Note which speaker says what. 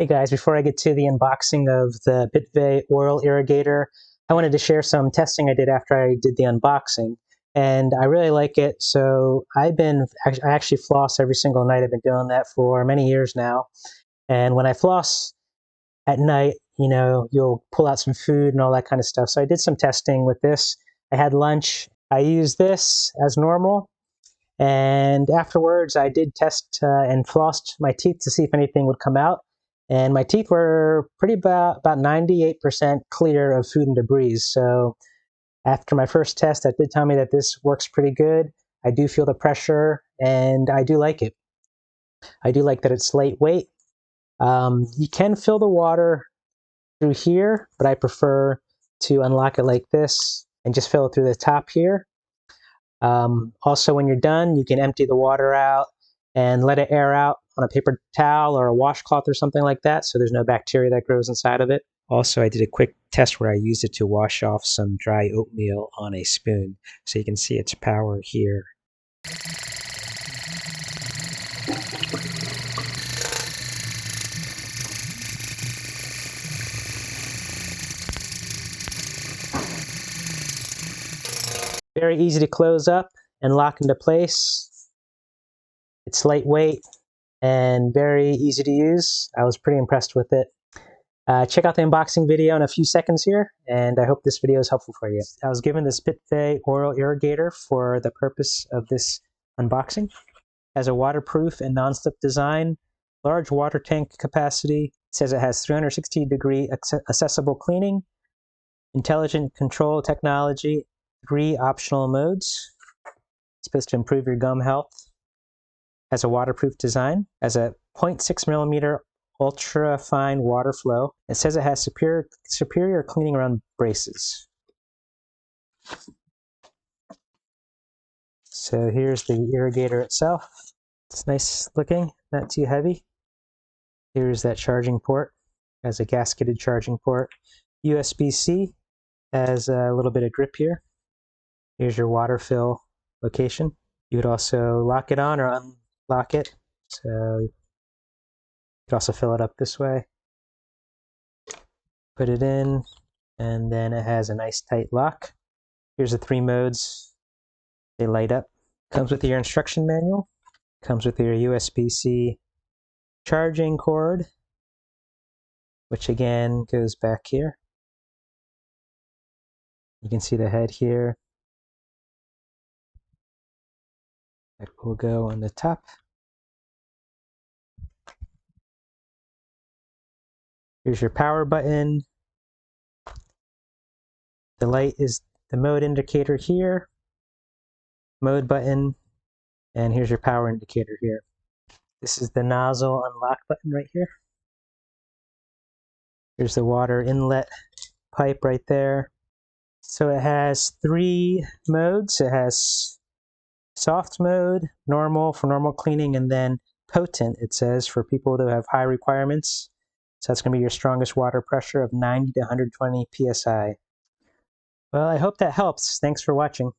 Speaker 1: Hey guys, before I get to the unboxing of the Bitvae oral irrigator, I wanted to share some testing I did after I did the unboxing. And I really like it, so I actually floss every single night. I've been doing that for many years now. And when I floss at night, you'll pull out some food and all that kind of stuff. So I did some testing with this. I had lunch. I used this as normal. And afterwards, I did test and flossed my teeth to see if anything would come out. And my teeth were about 98% clear of food and debris. So after my first test, that did tell me that this works pretty good. I do feel the pressure, and I do like it. I do like that it's lightweight. You can fill the water through here, but I prefer to unlock it like this and just fill it through the top here. Also, when you're done, you can empty the water out and let it air out on a paper towel or a washcloth or something like that, so there's no bacteria that grows inside of it. Also, I did a quick test where I used it to wash off some dry oatmeal on a spoon, so you can see its power here. Very easy to close up and lock into place. It's lightweight and very easy to use. I was pretty impressed with it. Check out the unboxing video in a few seconds here, and I hope this video is helpful for you. I was given this Bitvae oral irrigator for the purpose of this unboxing. It has a waterproof and non-slip design, large water tank capacity. It says it has 360-degree accessible cleaning, intelligent control technology, 3 optional modes. It's supposed to improve your gum health. Has a waterproof design. Has a 0.6 millimeter ultra fine water flow. It says it has superior cleaning around braces. So here's the irrigator itself. It's nice looking, not too heavy. Here's that charging port. It has a gasketed charging port. USB-C has a little bit of grip here. Here's your water fill location. You would also lock it on or unlock it. So you could also fill it up this way. Put it in, and then it has a nice tight lock. Here's the 3 modes. They light up. Comes with your instruction manual. Comes with your USB-C charging cord, which again goes back here. You can see the head here. That will go on the top. Here's your power button. The light is the mode indicator here. Mode button. And here's your power indicator here. This is the nozzle unlock button right here. Here's the water inlet pipe right there. So it has 3 modes. It has soft mode, normal for normal cleaning, and then potent, it says, for people that have high requirements. So that's going to be your strongest water pressure of 90 to 120 psi. Well, I hope that helps. Thanks for watching.